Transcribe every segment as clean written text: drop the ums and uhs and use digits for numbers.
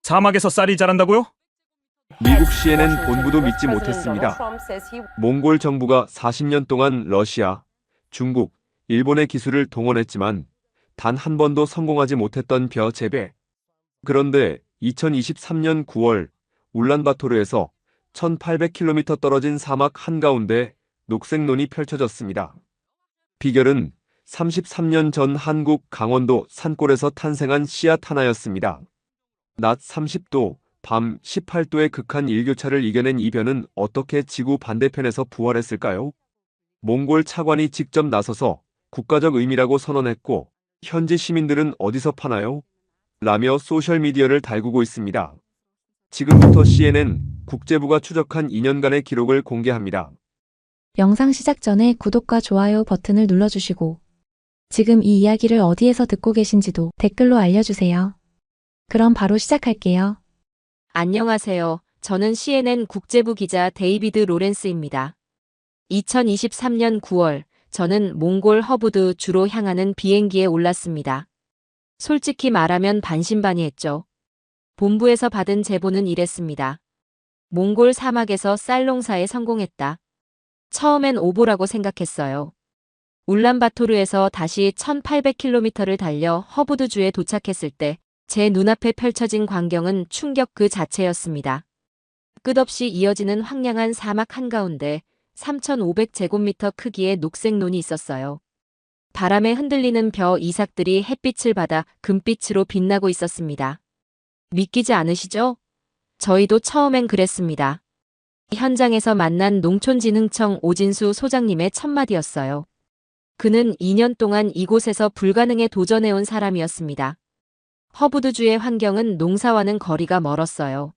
사막에서 쌀이 자란다고요? 미국 CNN 본부도 믿지 못했습니다. 몽골 정부가 40년 동안 러시아, 중국, 일본의 기술을 동원했지만 단 한 번도 성공하지 못했던 벼 재배. 그런데 2023년 9월 울란바토르에서 1800km 떨어진 사막 한가운데 녹색논이 펼쳐졌습니다. 비결은 33년 전 한국 강원도 산골에서 탄생한 씨앗 하나였습니다. 낮 30도, 밤 18도의 극한 일교차를 이겨낸 이 벼는 어떻게 지구 반대편에서 부활했을까요? 몽골 차관이 직접 나서서 국가적 의미라고 선언했고, 현지 시민들은 어디서 파나요? 라며 소셜미디어를 달구고 있습니다. 지금부터 CNN 국제부가 추적한 2년간의 기록을 공개합니다. 영상 시작 전에 구독과 좋아요 버튼을 눌러주시고 지금 이 이야기를 어디에서 듣고 계신지도 댓글로 알려주세요. 그럼 바로 시작할게요. 안녕하세요. 저는 CNN 국제부 기자 데이비드 로렌스입니다. 2023년 9월, 저는 몽골 허브드 주로 향하는 비행기에 올랐습니다. 솔직히 말하면 반신반의했죠. 본부에서 받은 제보는 이랬습니다. 몽골 사막에서 쌀 농사에 성공했다. 처음엔 오보라고 생각했어요. 울란바토르에서 다시 1800km를 달려 허브드주에 도착했을 때 제 눈앞에 펼쳐진 광경은 충격 그 자체였습니다. 끝없이 이어지는 황량한 사막 한가운데 3500제곱미터 크기의 녹색논이 있었어요. 바람에 흔들리는 벼 이삭들이 햇빛을 받아 금빛으로 빛나고 있었습니다. 믿기지 않으시죠? 저희도 처음엔 그랬습니다. 현장에서 만난 농촌진흥청 오진수 소장님의 첫마디였어요. 그는 2년 동안 이곳에서 불가능에 도전해온 사람이었습니다. 허브드주의 환경은 농사와는 거리가 멀었어요.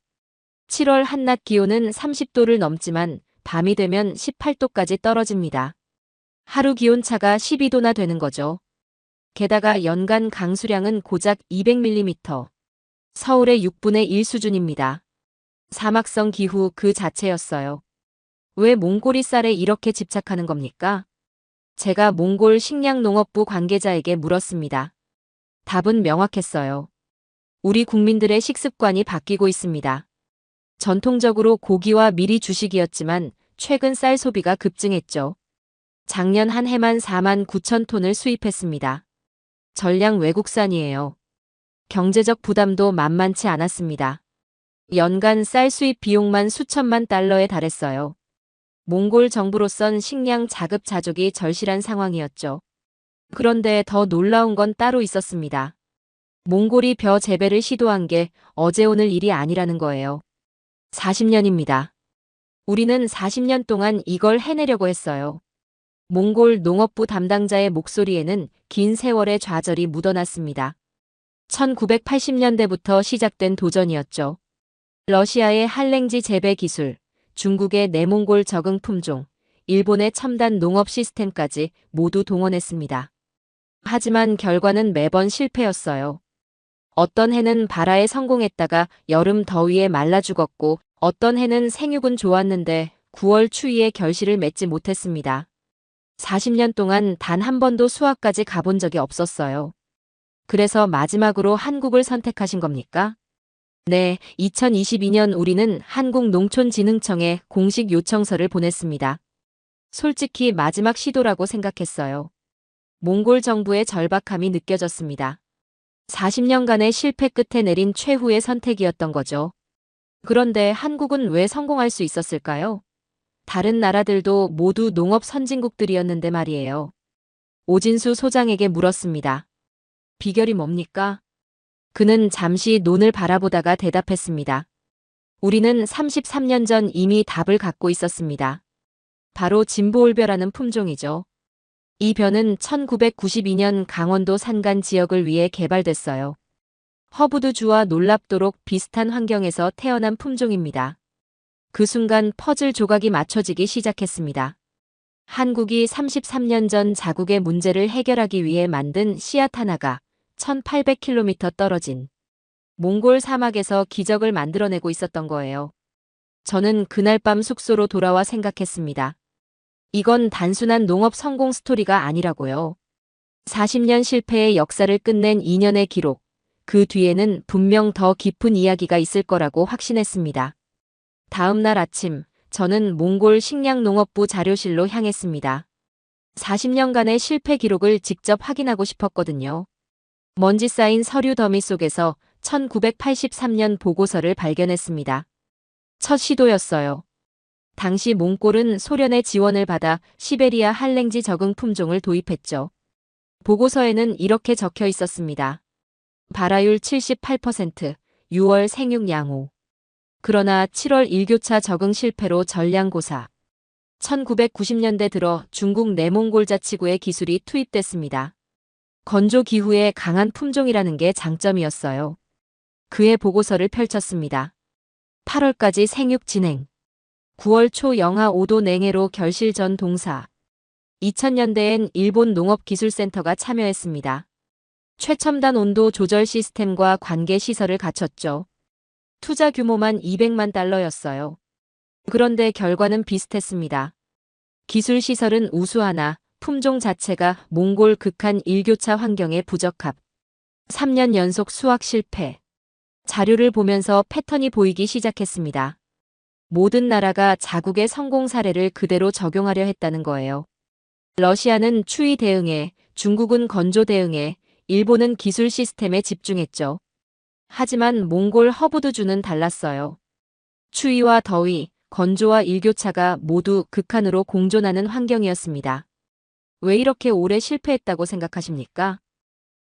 7월 한낮 기온은 30도를 넘지만 밤이 되면 18도까지 떨어집니다. 하루 기온차가 12도나 되는 거죠. 게다가 연간 강수량은 고작 200mm, 서울의 6분의 1 수준입니다. 사막성 기후 그 자체였어요. 왜 몽골이 쌀에 이렇게 집착하는 겁니까? 제가 몽골 식량농업부 관계자에게 물었습니다. 답은 명확했어요. 우리 국민들의 식습관이 바뀌고 있습니다. 전통적으로 고기와 밀이 주식이었지만 최근 쌀 소비가 급증했죠. 작년 한 해만 4만 9천 톤을 수입했습니다. 전량 외국산이에요. 경제적 부담도 만만치 않았습니다. 연간 쌀 수입 비용만 수천만 달러에 달했어요. 몽골 정부로선 식량 자급자족이 절실한 상황이었죠. 그런데 더 놀라운 건 따로 있었습니다. 몽골이 벼 재배를 시도한 게 어제 오늘 일이 아니라는 거예요. 40년입니다. 우리는 40년 동안 이걸 해내려고 했어요. 몽골 농업부 담당자의 목소리에는 긴 세월의 좌절이 묻어났습니다. 1980년대부터 시작된 도전이었죠. 러시아의 한랭지 재배 기술, 중국의 내몽골 적응 품종, 일본의 첨단 농업 시스템까지 모두 동원했습니다. 하지만 결과는 매번 실패였어요. 어떤 해는 발화에 성공했다가 여름 더위에 말라 죽었고 어떤 해는 생육은 좋았는데 9월 추위에 결실을 맺지 못했습니다. 40년 동안 단 한 번도 수확까지 가본 적이 없었어요. 그래서 마지막으로 한국을 선택하신 겁니까? 네, 2022년 우리는 한국농촌진흥청에 공식 요청서를 보냈습니다. 솔직히 마지막 시도라고 생각했어요. 몽골 정부의 절박함이 느껴졌습니다. 40년간의 실패 끝에 내린 최후의 선택이었던 거죠. 그런데 한국은 왜 성공할 수 있었을까요? 다른 나라들도 모두 농업 선진국들이었는데 말이에요. 오진수 소장에게 물었습니다. 비결이 뭡니까? 그는 잠시 논을 바라보다가 대답했습니다. 우리는 33년 전 이미 답을 갖고 있었습니다. 바로 진보올벼라는 품종이죠. 이 벼는 1992년 강원도 산간 지역을 위해 개발됐어요. 허브드주와 놀랍도록 비슷한 환경에서 태어난 품종입니다. 그 순간 퍼즐 조각이 맞춰지기 시작했습니다. 한국이 33년 전 자국의 문제를 해결하기 위해 만든 씨앗 하나가 1800km 떨어진 몽골 사막에서 기적을 만들어내고 있었던 거예요. 저는 그날 밤 숙소로 돌아와 생각했습니다. 이건 단순한 농업 성공 스토리가 아니라고요. 40년 실패의 역사를 끝낸 2년의 기록, 그 뒤에는 분명 더 깊은 이야기가 있을 거라고 확신했습니다. 다음 날 아침, 저는 몽골 식량농업부 자료실로 향했습니다. 40년간의 실패 기록을 직접 확인하고 싶었거든요. 먼지 쌓인 서류 더미 속에서 1983년 보고서를 발견했습니다. 첫 시도였어요. 당시 몽골은 소련의 지원을 받아 시베리아 한랭지 적응 품종을 도입했죠. 보고서에는 이렇게 적혀 있었습니다. 발화율 78%, 6월 생육 양호. 그러나 7월 일교차 적응 실패로 전량고사. 1990년대 들어 중국 내몽골 자치구의 기술이 투입됐습니다. 건조 기후에 강한 품종이라는 게 장점이었어요. 그의 보고서를 펼쳤습니다. 8월까지 생육 진행. 9월 초 영하 5도 냉해로 결실 전 동사. 2000년대엔 일본 농업기술센터가 참여했습니다. 최첨단 온도 조절 시스템과 관계 시설을 갖췄죠. 투자 규모만 200만 달러였어요. 그런데 결과는 비슷했습니다. 기술 시설은 우수하나 품종 자체가 몽골 극한 일교차 환경에 부적합. 3년 연속 수확 실패. 자료를 보면서 패턴이 보이기 시작했습니다. 모든 나라가 자국의 성공 사례를 그대로 적용하려 했다는 거예요. 러시아는 추위 대응에, 중국은 건조 대응에, 일본은 기술 시스템에 집중했죠. 하지만 몽골 허브드주는 달랐어요. 추위와 더위, 건조와 일교차가 모두 극한으로 공존하는 환경이었습니다. 왜 이렇게 오래 실패했다고 생각하십니까?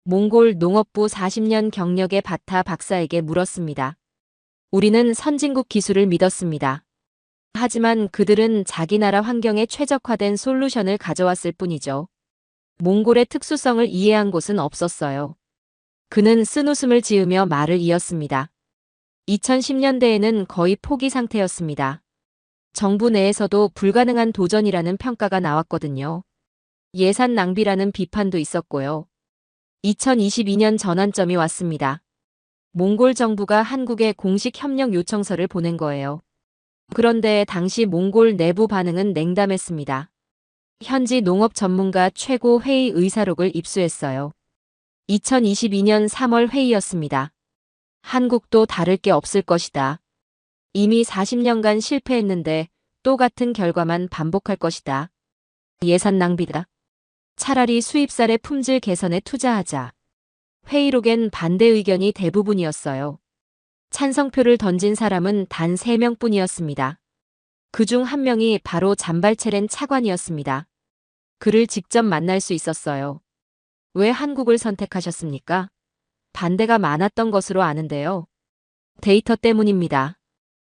몽골 농업부 40년 경력의 바타 박사에게 물었습니다. 우리는 선진국 기술을 믿었습니다. 하지만 그들은 자기 나라 환경에 최적화된 솔루션을 가져왔을 뿐이죠. 몽골의 특수성을 이해한 곳은 없었어요. 그는 쓴웃음을 지으며 말을 이었습니다. 2010년대에는 거의 포기 상태였습니다. 정부 내에서도 불가능한 도전이라는 평가가 나왔거든요. 예산 낭비라는 비판도 있었고요. 2022년 전환점이 왔습니다. 몽골 정부가 한국에 공식 협력 요청서를 보낸 거예요. 그런데 당시 몽골 내부 반응은 냉담했습니다. 현지 농업 전문가 최고 회의 의사록을 입수했어요. 2022년 3월 회의였습니다. 한국도 다를 게 없을 것이다. 이미 40년간 실패했는데 또 같은 결과만 반복할 것이다. 예산 낭비다. 차라리 수입쌀의 품질 개선에 투자하자. 회의록엔 반대 의견이 대부분이었어요. 찬성표를 던진 사람은 단 3명뿐이었습니다. 그중 한 명이 바로 잠발체렌 차관이었습니다. 그를 직접 만날 수 있었어요. 왜 한국을 선택하셨습니까? 반대가 많았던 것으로 아는데요. 데이터 때문입니다.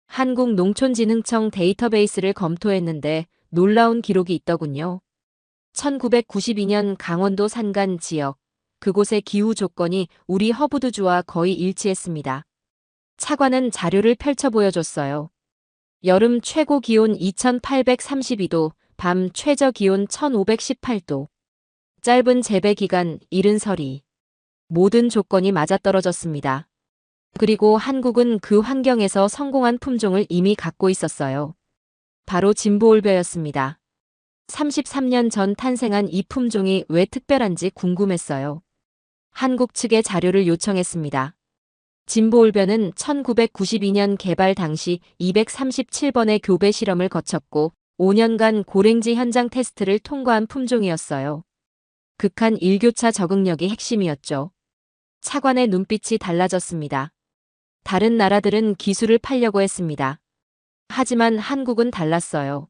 한국농촌진흥청 데이터베이스를 검토했는데 놀라운 기록이 있더군요. 1992년 강원도 산간 지역, 그곳의 기후 조건이 우리 허브드주와 거의 일치했습니다. 차관은 자료를 펼쳐 보여줬어요. 여름 최고 기온 2832도, 밤 최저 기온 1518도. 짧은 재배 기간, 이른 서리. 모든 조건이 맞아떨어졌습니다. 그리고 한국은 그 환경에서 성공한 품종을 이미 갖고 있었어요. 바로 진보올벼였습니다. 33년 전 탄생한 이 품종이 왜 특별한지 궁금했어요. 한국 측에 자료를 요청했습니다. 진보올벼는 1992년 개발 당시 237번의 교배 실험을 거쳤고 5년간 고랭지 현장 테스트를 통과한 품종이었어요. 극한 일교차 적응력이 핵심이었죠. 차관의 눈빛이 달라졌습니다. 다른 나라들은 기술을 팔려고 했습니다. 하지만 한국은 달랐어요.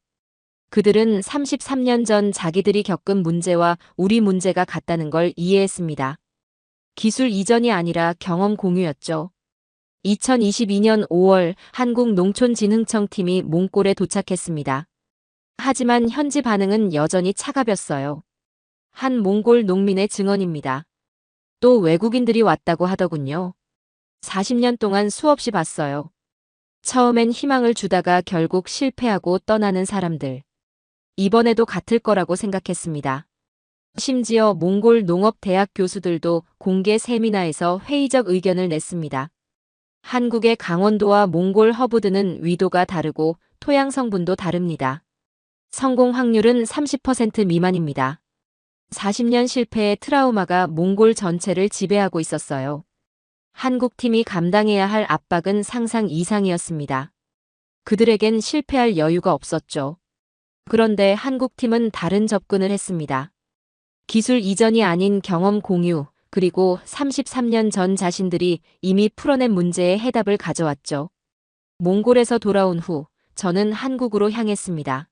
그들은 33년 전 자기들이 겪은 문제와 우리 문제가 같다는 걸 이해했습니다. 기술 이전이 아니라 경험 공유였죠. 2022년 5월 한국농촌진흥청 팀이 몽골에 도착했습니다. 하지만 현지 반응은 여전히 차가웠어요. 한 몽골 농민의 증언입니다. 또 외국인들이 왔다고 하더군요. 40년 동안 수없이 봤어요. 처음엔 희망을 주다가 결국 실패하고 떠나는 사람들. 이번에도 같을 거라고 생각했습니다. 심지어 몽골 농업대학 교수들도 공개 세미나에서 회의적 의견을 냈습니다. 한국의 강원도와 몽골 허브드는 위도가 다르고 토양 성분도 다릅니다. 성공 확률은 30% 미만입니다. 40년 실패의 트라우마가 몽골 전체를 지배하고 있었어요. 한국팀이 감당해야 할 압박은 상상 이상이었습니다. 그들에겐 실패할 여유가 없었죠. 그런데 한국팀은 다른 접근을 했습니다. 기술 이전이 아닌 경험 공유, 그리고 33년 전 자신들이 이미 풀어낸 문제의 해답을 가져왔죠. 몽골에서 돌아온 후 저는 한국으로 향했습니다.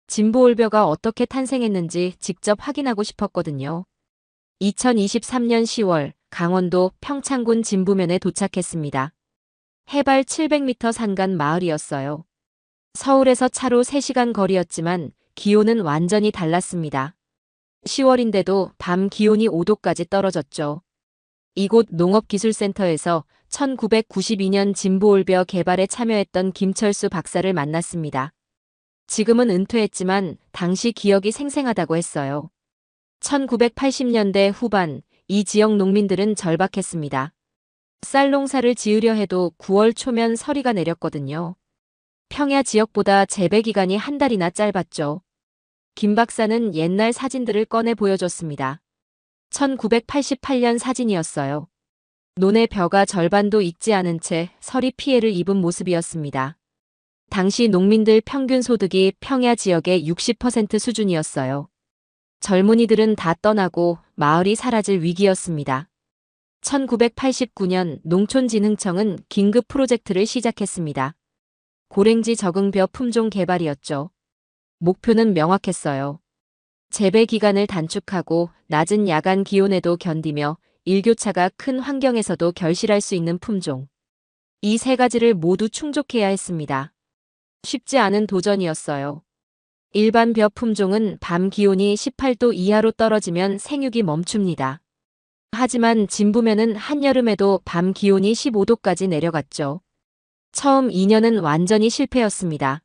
진보올벼가 어떻게 탄생했는지 직접 확인하고 싶었거든요. 2023년 10월 강원도 평창군 진부면에 도착했습니다. 해발 700m 산간 마을이었어요. 서울에서 차로 3시간 거리였지만 기온은 완전히 달랐습니다. 10월인데도 밤 기온이 5도까지 떨어졌죠. 이곳 농업기술센터에서 1992년 진보올벼 개발에 참여했던 김철수 박사를 만났습니다. 지금은 은퇴했지만 당시 기억이 생생하다고 했어요. 1980년대 후반 이 지역 농민들은 절박했습니다. 쌀 농사를 지으려 해도 9월 초면 서리가 내렸거든요. 평야 지역보다 재배 기간이 한 달이나 짧았죠. 김 박사는 옛날 사진들을 꺼내 보여줬습니다. 1988년 사진이었어요. 논의 벼가 절반도 익지 않은 채 서리 피해를 입은 모습이었습니다. 당시 농민들 평균 소득이 평야 지역의 60% 수준이었어요. 젊은이들은 다 떠나고 마을이 사라질 위기였습니다. 1989년 농촌진흥청은 긴급 프로젝트를 시작했습니다. 고랭지 적응벼 품종 개발이었죠. 목표는 명확했어요. 재배 기간을 단축하고 낮은 야간 기온에도 견디며 일교차가 큰 환경에서도 결실할 수 있는 품종. 이 세 가지를 모두 충족해야 했습니다. 쉽지 않은 도전이었어요. 일반 벼 품종은 밤 기온이 18도 이하로 떨어지면 생육이 멈춥니다. 하지만 진부면은 한여름에도 밤 기온이 15도까지 내려갔죠. 처음 2년은 완전히 실패였습니다.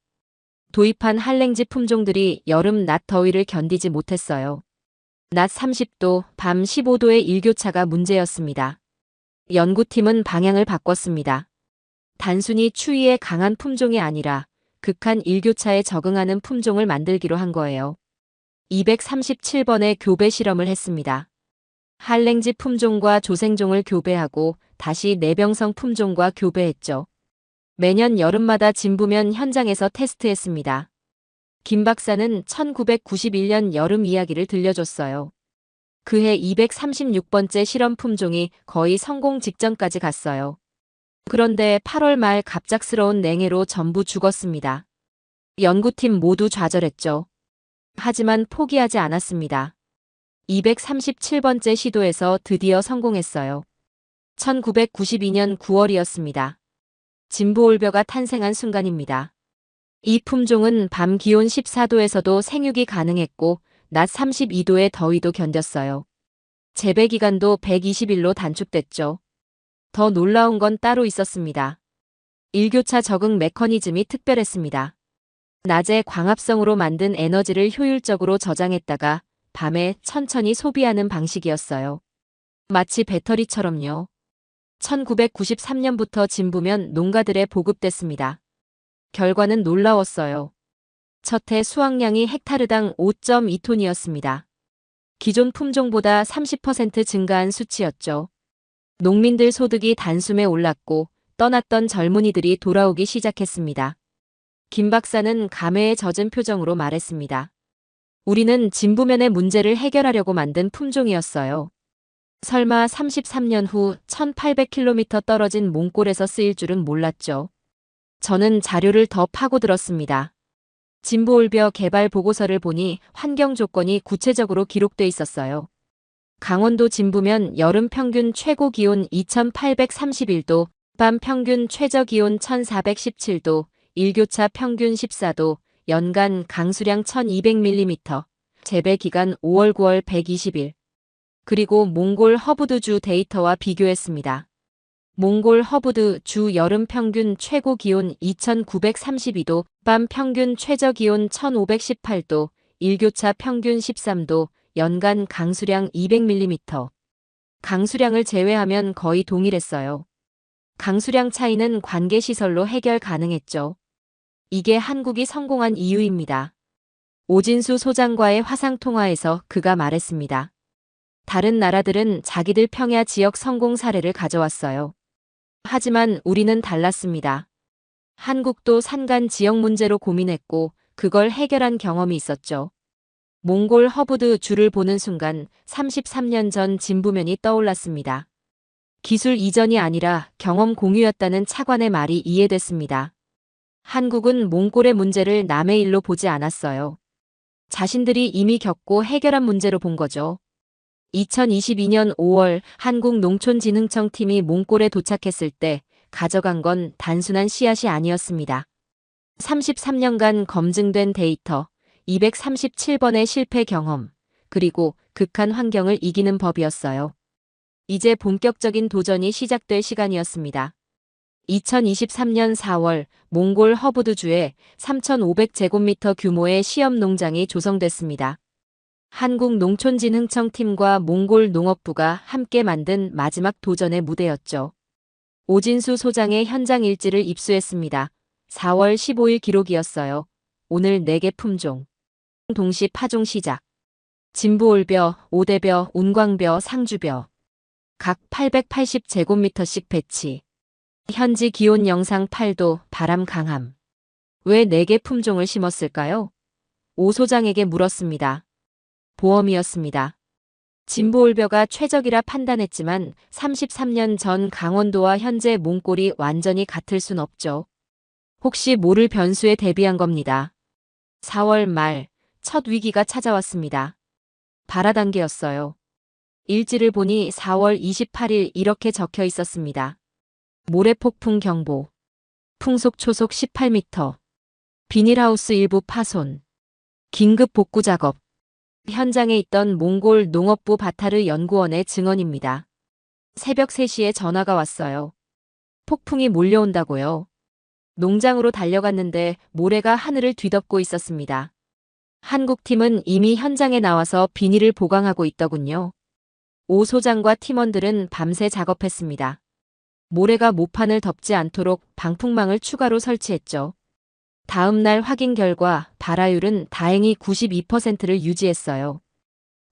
도입한 한랭지 품종들이 여름 낮 더위를 견디지 못했어요. 낮 30도, 밤 15도의 일교차가 문제였습니다. 연구팀은 방향을 바꿨습니다. 단순히 추위에 강한 품종이 아니라 극한 일교차에 적응하는 품종을 만들기로 한 거예요. 237번의 교배 실험을 했습니다. 한랭지 품종과 조생종을 교배하고 다시 내병성 품종과 교배했죠. 매년 여름마다 진부면 현장에서 테스트했습니다. 김 박사는 1991년 여름 이야기를 들려줬어요. 그해 236번째 실험 품종이 거의 성공 직전까지 갔어요. 그런데 8월 말 갑작스러운 냉해로 전부 죽었습니다. 연구팀 모두 좌절했죠. 하지만 포기하지 않았습니다. 237번째 시도에서 드디어 성공했어요. 1992년 9월이었습니다. 진보올벼가 탄생한 순간입니다. 이 품종은 밤 기온 14도에서도 생육이 가능했고 낮 32도의 더위도 견뎠어요. 재배 기간도 120일로 단축됐죠. 더 놀라운 건 따로 있었습니다. 일교차 적응 메커니즘이 특별했습니다. 낮에 광합성으로 만든 에너지를 효율적으로 저장했다가 밤에 천천히 소비하는 방식이었어요. 마치 배터리처럼요. 1993년부터 진부면 농가들에 보급됐습니다. 결과는 놀라웠어요. 첫 해 수확량이 헥타르당 5.2톤이었습니다. 기존 품종보다 30% 증가한 수치였죠. 농민들 소득이 단숨에 올랐고 떠났던 젊은이들이 돌아오기 시작했습니다. 김 박사는 감회에 젖은 표정으로 말했습니다. 우리는 진부면의 문제를 해결하려고 만든 품종이었어요. 설마 33년 후 1800km 떨어진 몽골에서 쓰일 줄은 몰랐죠. 저는 자료를 더 파고들었습니다. 진보올벼 개발 보고서를 보니 환경 조건이 구체적으로 기록돼 있었어요. 강원도 진부면 여름 평균 최고 기온 2831도, 밤 평균 최저 기온 1417도, 일교차 평균 14도, 연간 강수량 1200mm, 재배 기간 5월 9월 120일. 그리고 몽골 허브드주 데이터와 비교했습니다. 몽골 허브드 주 여름 평균 최고 기온 2932도, 밤 평균 최저 기온 1518도, 일교차 평균 13도, 연간 강수량 200mm. 강수량을 제외하면 거의 동일했어요. 강수량 차이는 관계시설로 해결 가능했죠. 이게 한국이 성공한 이유입니다. 오진수 소장과의 화상통화에서 그가 말했습니다. 다른 나라들은 자기들 평야 지역 성공 사례를 가져왔어요. 하지만 우리는 달랐습니다. 한국도 산간 지역 문제로 고민했고 그걸 해결한 경험이 있었죠. 몽골 허브드 주를 보는 순간 33년 전 진부면이 떠올랐습니다. 기술 이전이 아니라 경험 공유였다는 차관의 말이 이해됐습니다. 한국은 몽골의 문제를 남의 일로 보지 않았어요. 자신들이 이미 겪고 해결한 문제로 본 거죠. 2022년 5월 한국농촌진흥청 팀이 몽골에 도착했을 때 가져간 건 단순한 씨앗이 아니었습니다. 33년간 검증된 데이터, 237번의 실패 경험, 그리고 극한 환경을 이기는 법이었어요. 이제 본격적인 도전이 시작될 시간이었습니다. 2023년 4월 몽골 허브드주에 3,500제곱미터 규모의 시험 농장이 조성됐습니다. 한국농촌진흥청 팀과 몽골 농업부가 함께 만든 마지막 도전의 무대였죠. 오진수 소장의 현장 일지를 입수했습니다. 4월 15일 기록이었어요. 오늘 4개 품종. 동시 파종 시작. 진부올벼, 오대벼, 운광벼, 상주벼. 각 880제곱미터씩 배치. 현지 기온 영상 8도, 바람 강함. 왜 4개 품종을 심었을까요? 오 소장에게 물었습니다. 보험이었습니다. 진부올벼가 최적이라 판단했지만 33년 전 강원도와 현재 몽골이 완전히 같을 순 없죠. 혹시 모를 변수에 대비한 겁니다. 4월 말 첫 위기가 찾아왔습니다. 발화단계였어요. 일지를 보니 4월 28일 이렇게 적혀 있었습니다. 모래폭풍 경보. 풍속 초속 18m. 비닐하우스 일부 파손. 긴급 복구 작업. 현장에 있던 몽골 농업부 바타르 연구원의 증언입니다. 새벽 3시에 전화가 왔어요. 폭풍이 몰려온다고요. 농장으로 달려갔는데 모래가 하늘을 뒤덮고 있었습니다. 한국팀은 이미 현장에 나와서 비닐을 보강하고 있더군요. 오 소장과 팀원들은 밤새 작업했습니다. 모래가 모판을 덮지 않도록 방풍망을 추가로 설치했죠. 다음 날 확인 결과 발화율은 다행히 92%를 유지했어요.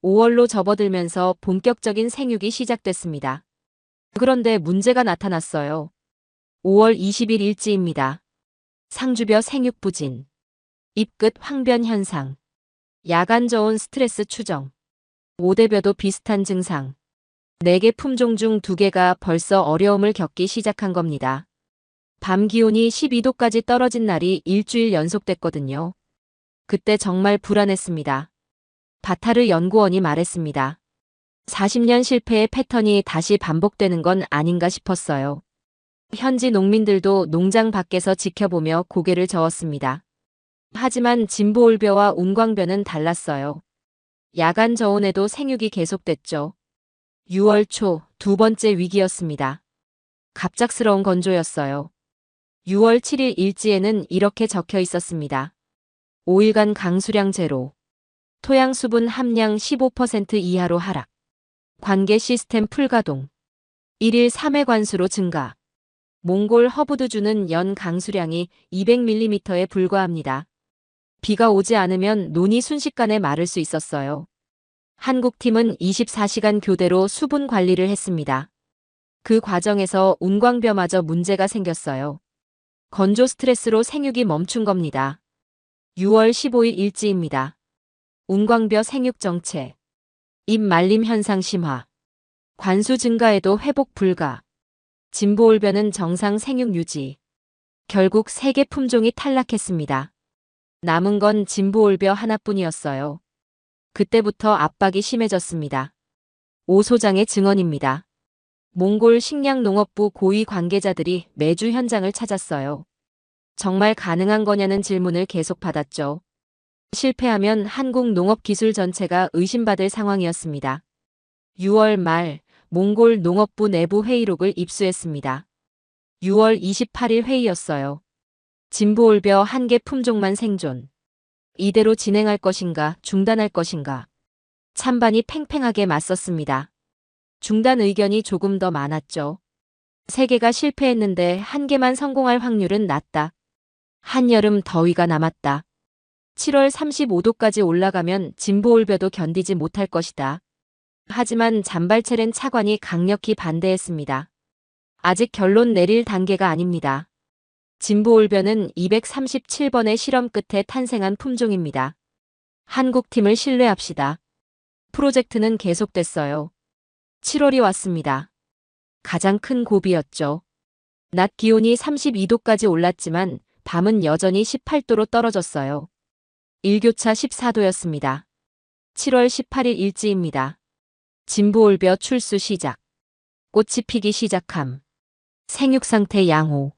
5월로 접어들면서 본격적인 생육이 시작됐습니다. 그런데 문제가 나타났어요. 5월 20일 일지입니다. 상주벼 생육 부진. 잎끝 황변 현상. 야간 저온 스트레스 추정. 오대벼도 비슷한 증상. 4개 품종 중 2개가 벌써 어려움을 겪기 시작한 겁니다. 밤 기온이 12도까지 떨어진 날이 일주일 연속됐거든요. 그때 정말 불안했습니다. 바타르 연구원이 말했습니다. 40년 실패의 패턴이 다시 반복되는 건 아닌가 싶었어요. 현지 농민들도 농장 밖에서 지켜보며 고개를 저었습니다. 하지만 진부올벼와 운광벼는 달랐어요. 야간 저온에도 생육이 계속됐죠. 6월 초 2번째 위기였습니다. 갑작스러운 건조였어요. 6월 7일 일지에는 이렇게 적혀 있었습니다. 5일간 강수량 제로. 토양 수분 함량 15% 이하로 하락. 관계 시스템 풀가동. 1일 3회 관수로 증가. 몽골 허브드주는 연 강수량이 200mm에 불과합니다. 비가 오지 않으면 논이 순식간에 마를 수 있었어요. 한국팀은 24시간 교대로 수분 관리를 했습니다. 그 과정에서 운광벼마저 문제가 생겼어요. 건조 스트레스로 생육이 멈춘 겁니다. 6월 15일 일지입니다. 운광벼 생육 정체. 잎 말림 현상 심화. 관수 증가에도 회복 불가. 진부올벼는 정상 생육 유지. 결국 3개 품종이 탈락했습니다. 남은 건 진부올벼 하나뿐이었어요. 그때부터 압박이 심해졌습니다. 오 소장의 증언입니다. 몽골 식량농업부 고위 관계자들이 매주 현장을 찾았어요. 정말 가능한 거냐는 질문을 계속 받았죠. 실패하면 한국 농업 기술 전체가 의심받을 상황이었습니다. 6월 말 몽골 농업부 내부 회의록을 입수했습니다. 6월 28일 회의였어요. 진부올벼 1개 품종만 생존. 이대로 진행할 것인가 중단할 것인가. 찬반이 팽팽하게 맞섰습니다. 중단 의견이 조금 더 많았죠. 3개가 실패했는데 1개만 성공할 확률은 낮다. 한여름 더위가 남았다. 7월 35도까지 올라가면 진부올벼도 견디지 못할 것이다. 하지만 잔발체렌 차관이 강력히 반대했습니다. 아직 결론 내릴 단계가 아닙니다. 진보올벼는 237번의 실험 끝에 탄생한 품종입니다. 한국팀을 신뢰합시다. 프로젝트는 계속됐어요. 7월이 왔습니다. 가장 큰 고비였죠. 낮 기온이 32도까지 올랐지만 밤은 여전히 18도로 떨어졌어요. 일교차 14도였습니다. 7월 18일 일지입니다. 진보올벼 출수 시작. 꽃이 피기 시작함. 생육 상태 양호.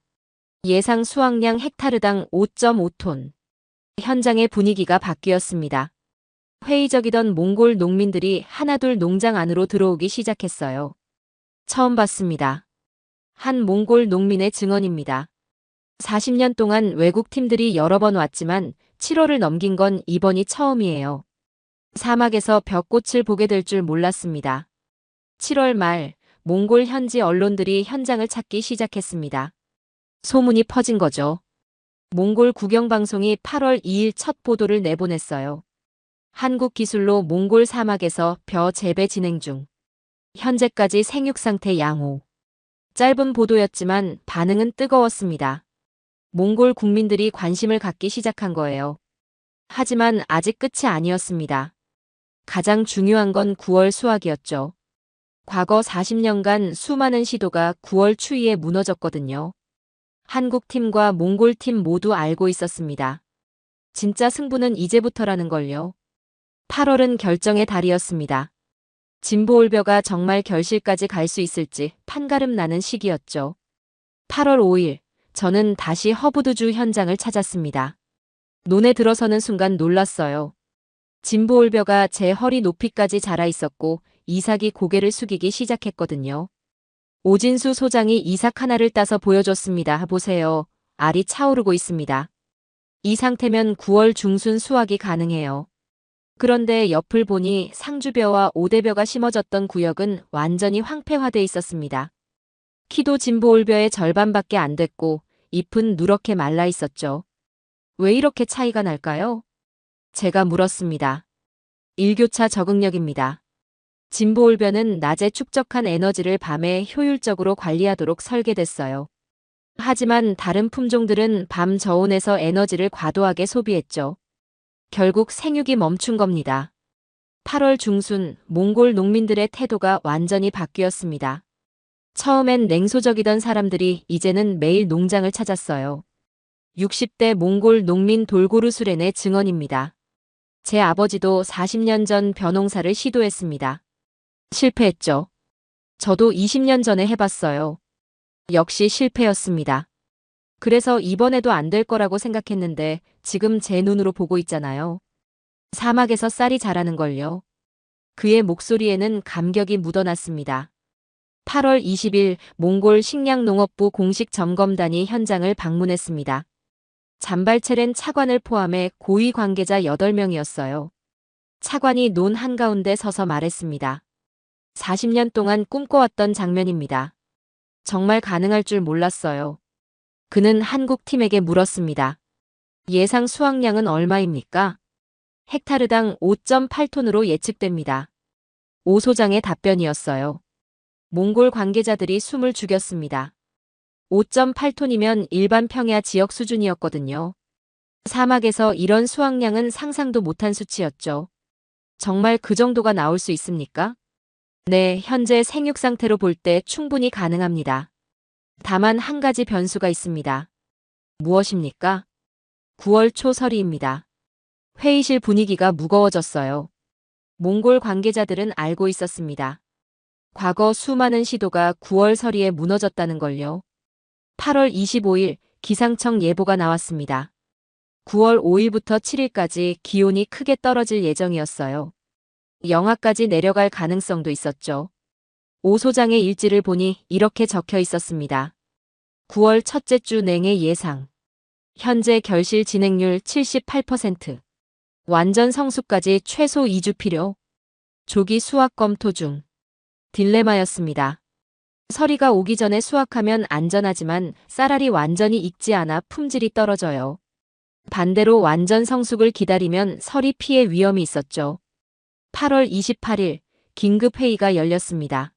예상 수확량 헥타르당 5.5톤. 현장의 분위기가 바뀌었습니다. 회의적이던 몽골 농민들이 하나둘 농장 안으로 들어오기 시작했어요. 처음 봤습니다. 한 몽골 농민의 증언입니다. 40년 동안 외국 팀들이 여러 번 왔지만 7월을 넘긴 건 이번이 처음이에요. 사막에서 벽꽃을 보게 될 줄 몰랐습니다. 7월 말 몽골 현지 언론들이 현장을 찾기 시작했습니다. 소문이 퍼진 거죠. 몽골 국영방송이 8월 2일 첫 보도를 내보냈어요. 한국 기술로 몽골 사막에서 벼 재배 진행 중. 현재까지 생육 상태 양호. 짧은 보도였지만 반응은 뜨거웠습니다. 몽골 국민들이 관심을 갖기 시작한 거예요. 하지만 아직 끝이 아니었습니다. 가장 중요한 건 9월 수확이었죠. 과거 40년간 수많은 시도가 9월 추위에 무너졌거든요. 한국팀과 몽골팀 모두 알고 있었습니다. 진짜 승부는 이제부터라는 걸요. 8월은 결정의 달이었습니다. 진보올벼가 정말 결실까지 갈 수 있을지 판가름 나는 시기였죠. 8월 5일, 저는 다시 허브드주 현장을 찾았습니다. 논에 들어서는 순간 놀랐어요. 진보올벼가 제 허리 높이까지 자라 있었고 이삭이 고개를 숙이기 시작했거든요. 오진수 소장이 이삭 하나를 따서 보여줬습니다. 보세요. 알이 차오르고 있습니다. 이 상태면 9월 중순 수확이 가능해요. 그런데 옆을 보니 상주벼와 오대벼가 심어졌던 구역은 완전히 황폐화돼 있었습니다. 키도 진보올벼의 절반밖에 안 됐고 잎은 누렇게 말라 있었죠. 왜 이렇게 차이가 날까요? 제가 물었습니다. 일교차 적응력입니다. 진보올벼는 낮에 축적한 에너지를 밤에 효율적으로 관리하도록 설계됐어요. 하지만 다른 품종들은 밤 저온에서 에너지를 과도하게 소비했죠. 결국 생육이 멈춘 겁니다. 8월 중순 몽골 농민들의 태도가 완전히 바뀌었습니다. 처음엔 냉소적이던 사람들이 이제는 매일 농장을 찾았어요. 60대 몽골 농민 돌고르 수렌의 증언입니다. 제 아버지도 40년 전 벼농사를 시도했습니다. 실패했죠. 저도 20년 전에 해봤어요. 역시 실패였습니다. 그래서 이번에도 안 될 거라고 생각했는데 지금 제 눈으로 보고 있잖아요. 사막에서 쌀이 자라는 걸요. 그의 목소리에는 감격이 묻어났습니다. 8월 20일 몽골 식량농업부 공식 점검단이 현장을 방문했습니다. 잔발체렌 차관을 포함해 고위 관계자 8명이었어요. 차관이 논 한가운데 서서 말했습니다. 40년 동안 꿈꿔왔던 장면입니다. 정말 가능할 줄 몰랐어요. 그는 한국 팀에게 물었습니다. 예상 수확량은 얼마입니까? 헥타르당 5.8톤으로 예측됩니다. 오 소장의 답변이었어요. 몽골 관계자들이 숨을 죽였습니다. 5.8톤이면 일반 평야 지역 수준이었거든요. 사막에서 이런 수확량은 상상도 못한 수치였죠. 정말 그 정도가 나올 수 있습니까? 네, 현재 생육 상태로 볼 때 충분히 가능합니다. 다만 한 가지 변수가 있습니다. 무엇입니까? 9월 초 서리입니다. 회의실 분위기가 무거워졌어요. 몽골 관계자들은 알고 있었습니다. 과거 수많은 시도가 9월 서리에 무너졌다는 걸요. 8월 25일 기상청 예보가 나왔습니다. 9월 5일부터 7일까지 기온이 크게 떨어질 예정이었어요. 영하까지 내려갈 가능성도 있었죠. 오 소장의 일지를 보니 이렇게 적혀 있었습니다. 9월 첫째 주 냉해 예상. 현재 결실 진행률 78%. 완전 성수까지 최소 2주 필요. 조기 수확 검토 중. 딜레마였습니다. 서리가 오기 전에 수확하면 안전하지만 쌀알이 완전히 익지 않아 품질이 떨어져요. 반대로 완전 성숙을 기다리면 서리 피해 위험이 있었죠. 8월 28일 긴급 회의가 열렸습니다.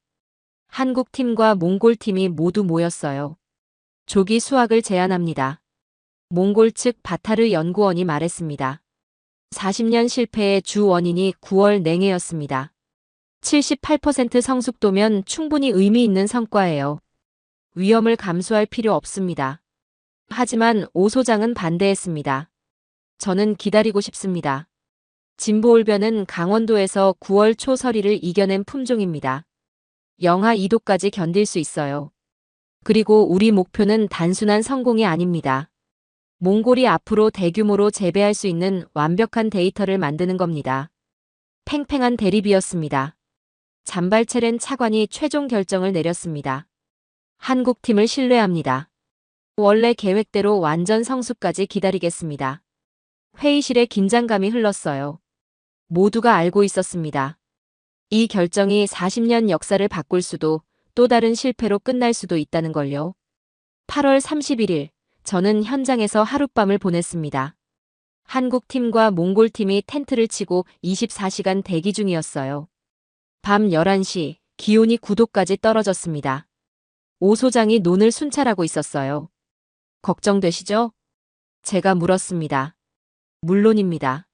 한국 팀과 몽골 팀이 모두 모였어요. 조기 수확을 제안합니다. 몽골 측 바타르 연구원이 말했습니다. 40년 실패의 주 원인이 9월 냉해였습니다. 78% 성숙도면 충분히 의미 있는 성과예요. 위험을 감수할 필요 없습니다. 하지만 오 소장은 반대했습니다. 저는 기다리고 싶습니다. 진보올변은 강원도에서 9월 초 서리를 이겨낸 품종입니다. 영하 2도까지 견딜 수 있어요. 그리고 우리 목표는 단순한 성공이 아닙니다. 몽골이 앞으로 대규모로 재배할 수 있는 완벽한 데이터를 만드는 겁니다. 팽팽한 대립이었습니다. 잠발체렌 차관이 최종 결정을 내렸습니다. 한국 팀을 신뢰합니다. 원래 계획대로 완전 성수까지 기다리겠습니다. 회의실에 긴장감이 흘렀어요. 모두가 알고 있었습니다. 이 결정이 40년 역사를 바꿀 수도 또 다른 실패로 끝날 수도 있다는 걸요. 8월 31일, 저는 현장에서 하룻밤을 보냈습니다. 한국 팀과 몽골 팀이 텐트를 치고 24시간 대기 중이었어요. 밤 11시, 기온이 9도까지 떨어졌습니다. 오 소장이 논을 순찰하고 있었어요. 걱정되시죠? 제가 물었습니다. 물론입니다.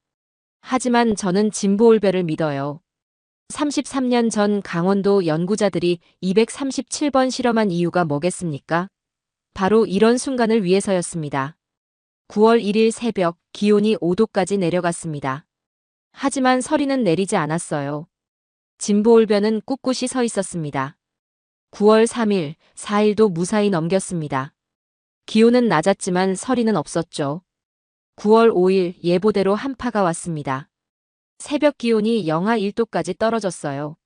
하지만 저는 진보올별을 믿어요. 33년 전 강원도 연구자들이 237번 실험한 이유가 뭐겠습니까? 바로 이런 순간을 위해서였습니다. 9월 1일 새벽 기온이 5도까지 내려갔습니다. 하지만 서리는 내리지 않았어요. 진보올변은 꿋꿋이 서 있었습니다. 9월 3일, 4일도 무사히 넘겼습니다. 기온은 낮았지만 서리는 없었죠. 9월 5일 예보대로 한파가 왔습니다. 새벽 기온이 영하 1도까지 떨어졌어요.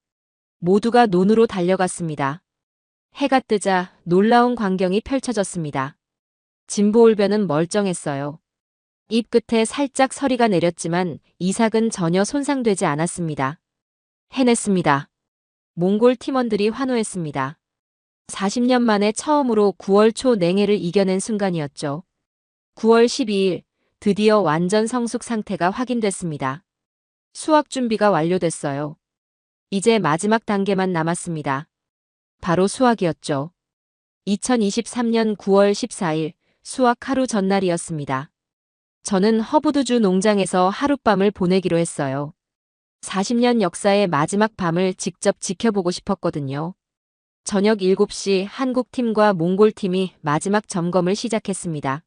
모두가 논으로 달려갔습니다. 해가 뜨자 놀라운 광경이 펼쳐졌습니다. 진보올변은 멀쩡했어요. 입 끝에 살짝 서리가 내렸지만 이삭은 전혀 손상되지 않았습니다. 해냈습니다. 몽골 팀원들이 환호했습니다. 40년 만에 처음으로 9월 초 냉해를 이겨낸 순간이었죠. 9월 12일 드디어 완전 성숙 상태가 확인됐습니다. 수확 준비가 완료됐어요. 이제 마지막 단계만 남았습니다. 바로 수확이었죠. 2023년 9월 14일 수확 하루 전날이었습니다. 저는 허브드주 농장에서 하룻밤을 보내기로 했어요. 40년 역사의 마지막 밤을 직접 지켜보고 싶었거든요. 저녁 7시 한국 팀과 몽골 팀이 마지막 점검을 시작했습니다.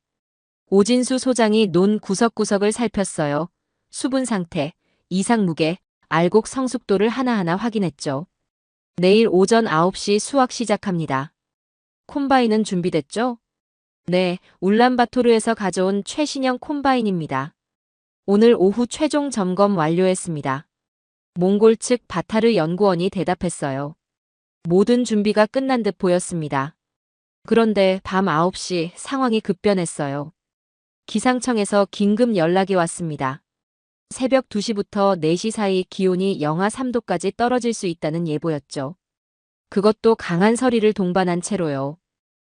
오진수 소장이 논 구석구석을 살폈어요. 수분 상태, 이삭 무게, 알곡 성숙도를 하나하나 확인했죠. 내일 오전 9시 수확 시작합니다. 콤바인은 준비됐죠? 네, 울란바토르에서 가져온 최신형 콤바인입니다. 오늘 오후 최종 점검 완료했습니다. 몽골 측 바타르 연구원이 대답했어요. 모든 준비가 끝난 듯 보였습니다. 그런데 밤 9시 상황이 급변했어요. 기상청에서 긴급 연락이 왔습니다. 새벽 2시부터 4시 사이 기온이 영하 3도까지 떨어질 수 있다는 예보였죠. 그것도 강한 서리를 동반한 채로요.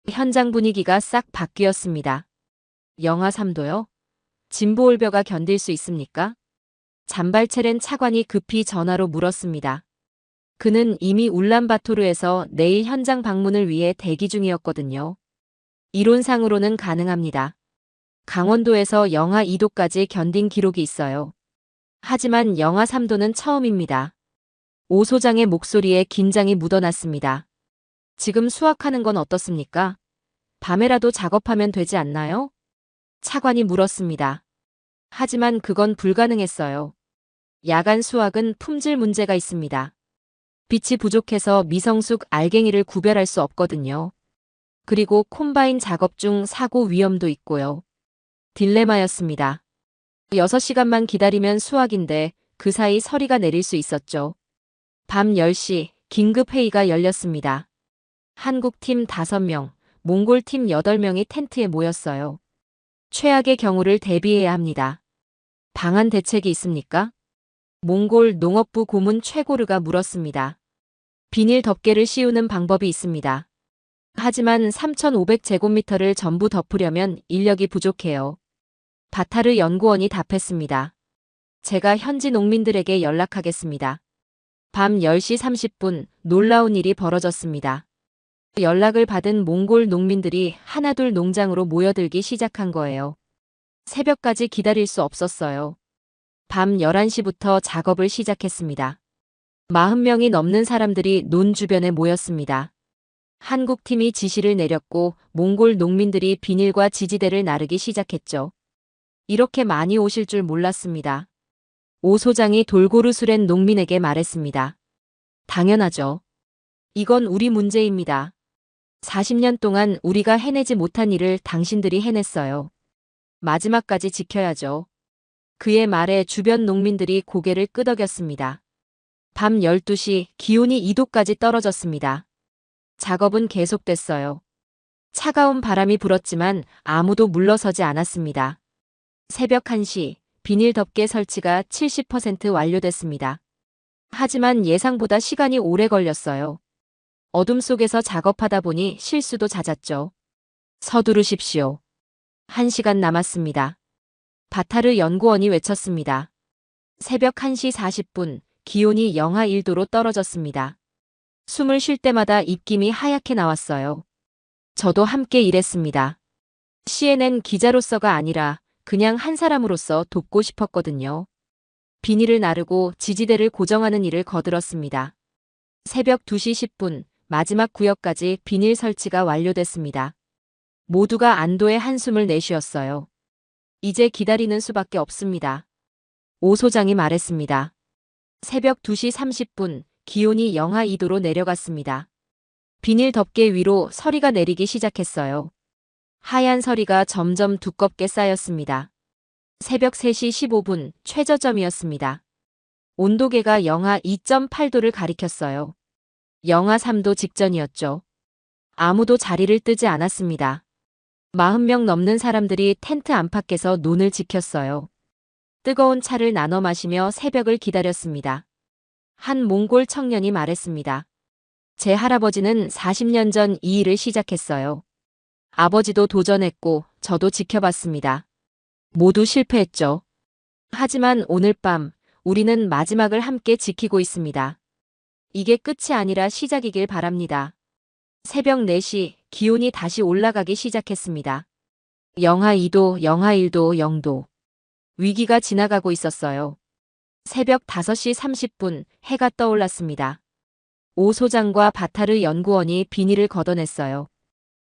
현장 분위기가 싹 바뀌었습니다. 영하 3도요? 진보올벼가 견딜 수 있습니까? 잠발체렌 차관이 급히 전화로 물었습니다. 그는 이미 울란바토르에서 내일 현장 방문을 위해 대기 중이었거든요. 이론상으로는 가능합니다. 강원도에서 영하 2도까지 견딘 기록이 있어요. 하지만 영하 3도는 처음입니다. 오 소장의 목소리에 긴장이 묻어났습니다. 지금 수확하는 건 어떻습니까? 밤에라도 작업하면 되지 않나요? 차관이 물었습니다. 하지만 그건 불가능했어요. 야간 수확은 품질 문제가 있습니다. 빛이 부족해서 미성숙 알갱이를 구별할 수 없거든요. 그리고 콤바인 작업 중 사고 위험도 있고요. 딜레마였습니다. 6시간만 기다리면 수확인데 그 사이 서리가 내릴 수 있었죠. 밤 10시 긴급 회의가 열렸습니다. 한국팀 5명, 몽골팀 8명이 텐트에 모였어요. 최악의 경우를 대비해야 합니다. 방안 대책이 있습니까? 몽골 농업부 고문 최고르가 물었습니다. 비닐 덮개를 씌우는 방법이 있습니다. 하지만 3,500제곱미터를 전부 덮으려면 인력이 부족해요. 바타르 연구원이 답했습니다. 제가 현지 농민들에게 연락하겠습니다. 밤 10시 30분 놀라운 일이 벌어졌습니다. 연락을 받은 몽골 농민들이 하나둘 농장으로 모여들기 시작한 거예요. 새벽까지 기다릴 수 없었어요. 밤 11시부터 작업을 시작했습니다. 40명이 넘는 사람들이 논 주변에 모였습니다. 한국 팀이 지시를 내렸고 몽골 농민들이 비닐과 지지대를 나르기 시작했죠. 이렇게 많이 오실 줄 몰랐습니다. 오 소장이 돌고루 수렌 농민에게 말했습니다. 당연하죠. 이건 우리 문제입니다. 40년 동안 우리가 해내지 못한 일을 당신들이 해냈어요. 마지막까지 지켜야죠. 그의 말에 주변 농민들이 고개를 끄덕였습니다. 밤 12시 기온이 2도까지 떨어졌습니다. 작업은 계속됐어요. 차가운 바람이 불었지만 아무도 물러서지 않았습니다. 새벽 1시 비닐 덮개 설치가 70% 완료됐습니다. 하지만 예상보다 시간이 오래 걸렸어요. 어둠 속에서 작업하다 보니 실수도 잦았죠. 서두르십시오. 1시간 남았습니다. 바타르 연구원이 외쳤습니다. 새벽 1시 40분 기온이 영하 1도로 떨어졌습니다. 숨을 쉴 때마다 입김이 하얗게 나왔어요. 저도 함께 일했습니다. CNN 기자로서가 아니라 그냥 한 사람으로서 돕고 싶었거든요. 비닐을 나르고 지지대를 고정하는 일을 거들었습니다. 새벽 2시 10분 마지막 구역까지 비닐 설치가 완료됐습니다. 모두가 안도의 한숨을 내쉬었어요. 이제 기다리는 수밖에 없습니다. 오 소장이 말했습니다. 새벽 2시 30분 기온이 영하 2도로 내려갔습니다. 비닐 덮개 위로 서리가 내리기 시작했어요. 하얀 서리가 점점 두껍게 쌓였습니다. 새벽 3시 15분 최저점이었습니다. 온도계가 영하 2.8도를 가리켰어요. 영하 3도 직전이었죠. 아무도 자리를 뜨지 않았습니다. 40명 넘는 사람들이 텐트 안팎에서 논을 지켰어요. 뜨거운 차를 나눠 마시며 새벽을 기다렸습니다. 한 몽골 청년이 말했습니다. 제 할아버지는 40년 전 이 일을 시작했어요. 아버지도 도전했고 저도 지켜봤습니다. 모두 실패했죠. 하지만 오늘 밤 우리는 마지막을 함께 지키고 있습니다. 이게 끝이 아니라 시작이길 바랍니다. 새벽 4시 기온이 다시 올라가기 시작했습니다. 영하 2도, 영하 1도, 0도. 위기가 지나가고 있었어요. 새벽 5시 30분 해가 떠올랐습니다. 오 소장과 바타르 연구원이 비닐을 걷어냈어요.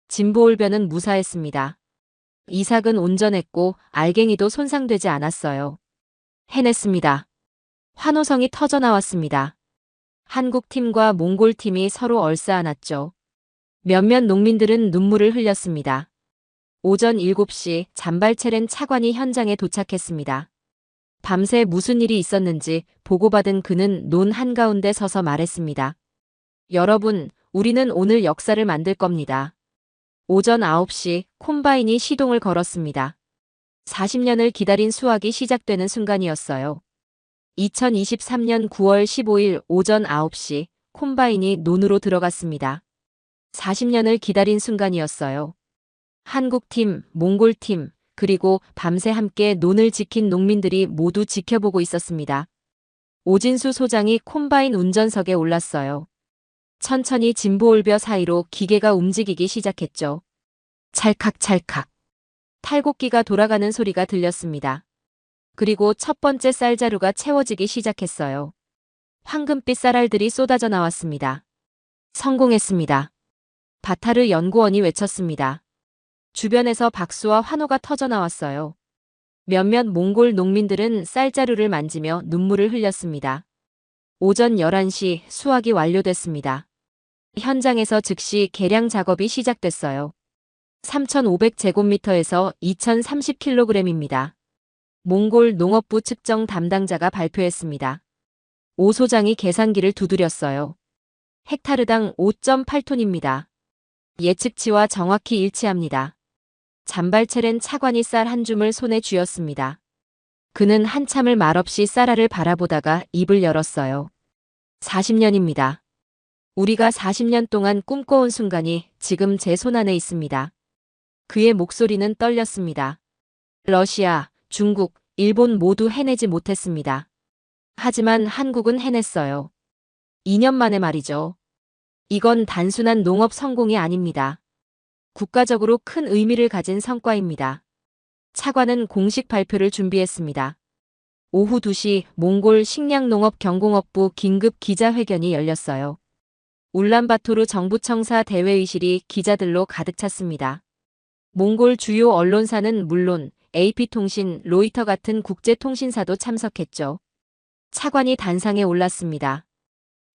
진보올변은 무사했습니다. 이삭은 온전했고 알갱이도 손상되지 않았어요. 해냈습니다. 환호성이 터져나왔습니다. 한국 팀과 몽골 팀이 서로 얼싸안았죠. 몇몇 농민들은 눈물을 흘렸습니다. 오전 7시 잔발체렌 차관이 현장에 도착했습니다. 밤새 무슨 일이 있었는지 보고받은 그는 논 한가운데 서서 말했습니다. 여러분, 우리는 오늘 역사를 만들 겁니다. 오전 9시 콤바인이 시동을 걸었습니다. 40년을 기다린 수확이 시작되는 순간이었어요. 2023년 9월 15일 오전 9시 콤바인이 논으로 들어갔습니다. 40년을 기다린 순간이었어요. 한국팀, 몽골팀, 그리고 밤새 함께 논을 지킨 농민들이 모두 지켜보고 있었습니다. 오진수 소장이 콤바인 운전석에 올랐어요. 천천히 진보올벼 사이로 기계가 움직이기 시작했죠. 찰칵찰칵. 탈곡기가 돌아가는 소리가 들렸습니다. 그리고 첫 번째 쌀자루가 채워지기 시작했어요. 황금빛 쌀알들이 쏟아져 나왔습니다. 성공했습니다. 바타르 연구원이 외쳤습니다. 주변에서 박수와 환호가 터져 나왔어요. 몇몇 몽골 농민들은 쌀자루를 만지며 눈물을 흘렸습니다. 오전 11시 수확이 완료됐습니다. 현장에서 즉시 계량 작업이 시작됐어요. 3,500제곱미터에서 2,030kg입니다. 몽골 농업부 측정 담당자가 발표했습니다. 오 소장이 계산기를 두드렸어요. 헥타르당 5.8톤입니다. 예측치와 정확히 일치합니다. 잔발체렌 차관이 쌀 한 줌을 손에 쥐었습니다. 그는 한참을 말없이 쌀알을 바라보다가 입을 열었어요. 40년입니다. 우리가 40년 동안 꿈꿔온 순간이 지금 제 손안에 있습니다. 그의 목소리는 떨렸습니다. 러시아, 중국, 일본 모두 해내지 못했습니다. 하지만 한국은 해냈어요. 2년 만에 말이죠. 이건 단순한 농업 성공이 아닙니다. 국가적으로 큰 의미를 가진 성과입니다. 차관은 공식 발표를 준비했습니다. 오후 2시 몽골 식량농업경공업부 긴급 기자회견이 열렸어요. 울란바토르 정부청사 대회의실이 기자들로 가득 찼습니다. 몽골 주요 언론사는 물론 AP통신, 로이터 같은 국제통신사도 참석했죠. 차관이 단상에 올랐습니다.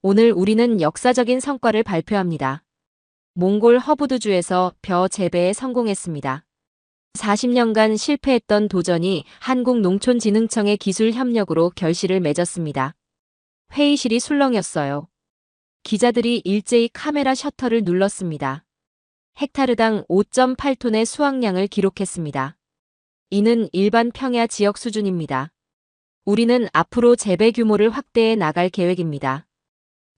오늘 우리는 역사적인 성과를 발표합니다. 몽골 허브드주에서 벼 재배에 성공했습니다. 40년간 실패했던 도전이 한국농촌진흥청의 기술 협력으로 결실을 맺었습니다. 회의실이 술렁였어요. 기자들이 일제히 카메라 셔터를 눌렀습니다. 헥타르당 5.8톤의 수확량을 기록했습니다. 이는 일반 평야 지역 수준입니다. 우리는 앞으로 재배 규모를 확대해 나갈 계획입니다.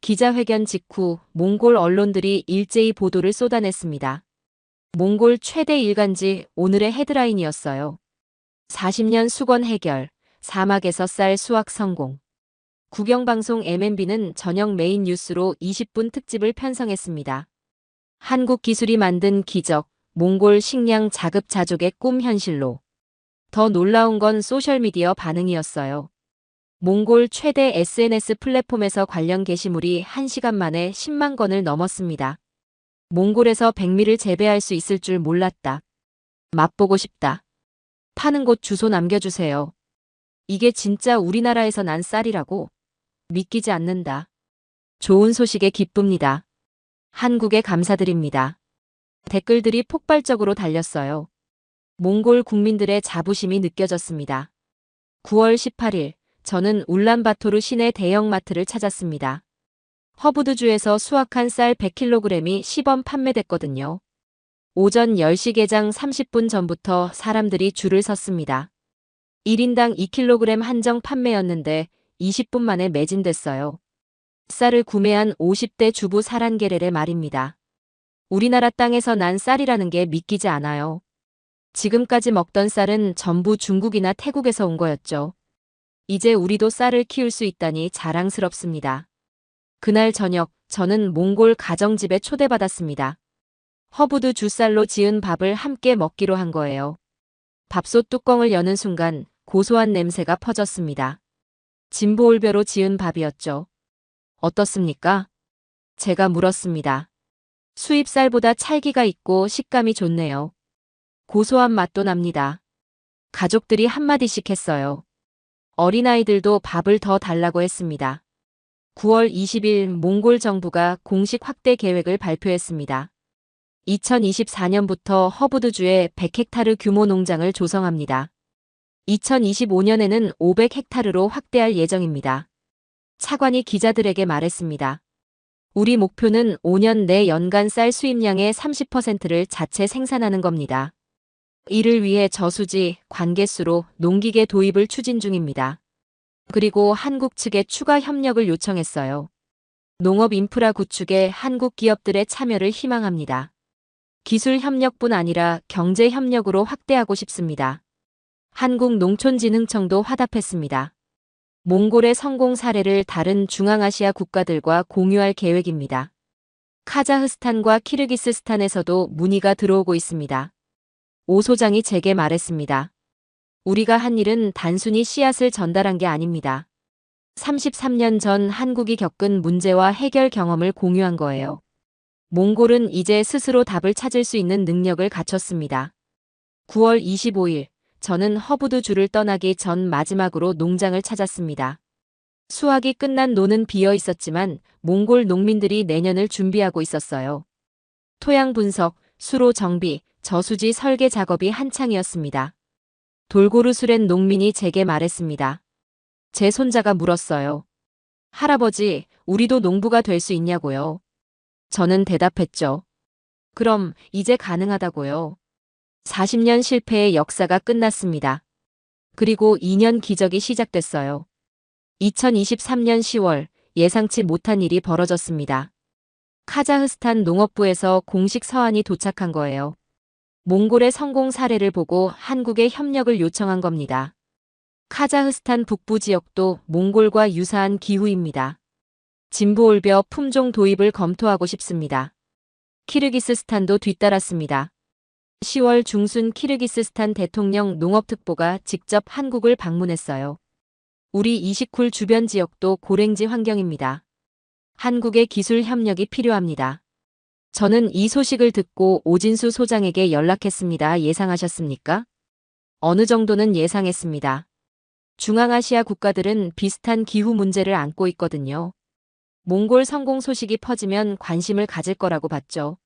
기자회견 직후 몽골 언론들이 일제히 보도를 쏟아냈습니다. 몽골 최대 일간지 오늘의 헤드라인이었어요. 40년 수건 해결, 사막에서 쌀 수확 성공. 국영방송 MNB는 저녁 메인 뉴스로 20분 특집을 편성했습니다. 한국 기술이 만든 기적, 몽골 식량 자급자족의 꿈 현실로. 더 놀라운 건 소셜미디어 반응이었어요. 몽골 최대 SNS 플랫폼에서 관련 게시물이 1시간 만에 10만 건을 넘었습니다. 몽골에서 백미를 재배할 수 있을 줄 몰랐다. 맛보고 싶다. 파는 곳 주소 남겨주세요. 이게 진짜 우리나라에서 난 쌀이라고? 믿기지 않는다. 좋은 소식에 기쁩니다. 한국에 감사드립니다. 댓글들이 폭발적으로 달렸어요. 몽골 국민들의 자부심이 느껴졌습니다. 9월 18일, 저는 울란바토르 시내 대형마트를 찾았습니다. 허브드주에서 수확한 쌀 100kg이 시범 판매됐거든요. 오전 10시 개장 30분 전부터 사람들이 줄을 섰습니다. 1인당 2kg 한정 판매였는데 20분 만에 매진됐어요. 쌀을 구매한 50대 주부 사란게렐의 말입니다. 우리나라 땅에서 난 쌀이라는 게 믿기지 않아요. 지금까지 먹던 쌀은 전부 중국이나 태국에서 온 거였죠. 이제 우리도 쌀을 키울 수 있다니 자랑스럽습니다. 그날 저녁, 저는 몽골 가정집에 초대받았습니다. 허브드 주쌀로 지은 밥을 함께 먹기로 한 거예요. 밥솥 뚜껑을 여는 순간 고소한 냄새가 퍼졌습니다. 진보올벼로 지은 밥이었죠. 어떻습니까? 제가 물었습니다. 수입 쌀보다 찰기가 있고 식감이 좋네요. 고소한 맛도 납니다. 가족들이 한마디씩 했어요. 어린아이들도 밥을 더 달라고 했습니다. 9월 20일 몽골 정부가 공식 확대 계획을 발표했습니다. 2024년부터 허브드주에 100헥타르 규모 농장을 조성합니다. 2025년에는 500헥타르로 확대할 예정입니다. 차관이 기자들에게 말했습니다. 우리 목표는 5년 내 연간 쌀 수입량의 30%를 자체 생산하는 겁니다. 이를 위해 저수지, 관계수로 농기계 도입을 추진 중입니다. 그리고 한국 측에 추가 협력을 요청했어요. 농업 인프라 구축에 한국 기업들의 참여를 희망합니다. 기술 협력뿐 아니라 경제 협력으로 확대하고 싶습니다. 한국농촌진흥청도 화답했습니다. 몽골의 성공 사례를 다른 중앙아시아 국가들과 공유할 계획입니다. 카자흐스탄과 키르기스스탄에서도 문의가 들어오고 있습니다. 오 소장이 제게 말했습니다. 우리가 한 일은 단순히 씨앗을 전달한 게 아닙니다. 33년 전 한국이 겪은 문제와 해결 경험을 공유한 거예요. 몽골은 이제 스스로 답을 찾을 수 있는 능력을 갖췄습니다. 9월 25일, 저는 허브드주를 떠나기 전 마지막으로 농장을 찾았습니다. 수확이 끝난 논은 비어 있었지만 몽골 농민들이 내년을 준비하고 있었어요. 토양 분석, 수로 정비, 저수지 설계 작업이 한창이었습니다. 돌고루 수렌 농민이 제게 말했습니다. 제 손자가 물었어요. 할아버지, 우리도 농부가 될 수 있냐고요? 저는 대답했죠. 그럼 이제 가능하다고요. 40년 실패의 역사가 끝났습니다. 그리고 2년 기적이 시작됐어요. 2023년 10월 예상치 못한 일이 벌어졌습니다. 카자흐스탄 농업부에서 공식 서한이 도착한 거예요. 몽골의 성공 사례를 보고 한국에 협력을 요청한 겁니다. 카자흐스탄 북부 지역도 몽골과 유사한 기후입니다. 진보올벼 품종 도입을 검토하고 싶습니다. 키르기스스탄도 뒤따랐습니다. 10월 중순 키르기스스탄 대통령 농업특보가 직접 한국을 방문했어요. 우리 이시쿨 주변 지역도 고랭지 환경입니다. 한국의 기술 협력이 필요합니다. 저는 이 소식을 듣고 오진수 소장에게 연락했습니다. 예상하셨습니까? 어느 정도는 예상했습니다. 중앙아시아 국가들은 비슷한 기후 문제를 안고 있거든요. 몽골 성공 소식이 퍼지면 관심을 가질 거라고 봤죠.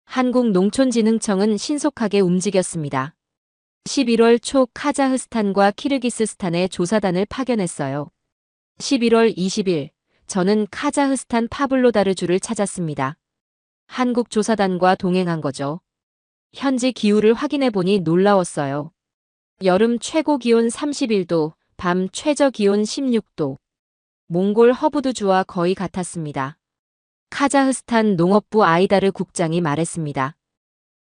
한국농촌진흥청은 신속하게 움직였습니다. 11월 초 카자흐스탄과 키르기스스탄에 조사단을 파견했어요. 11월 20일, 저는 카자흐스탄 파블로다르주를 찾았습니다. 한국 조사단과 동행한 거죠. 현지 기후를 확인해보니 놀라웠어요. 여름 최고 기온 31도, 밤 최저 기온 16도. 몽골 허브두주와 거의 같았습니다. 카자흐스탄 농업부 아이다르 국장이 말했습니다.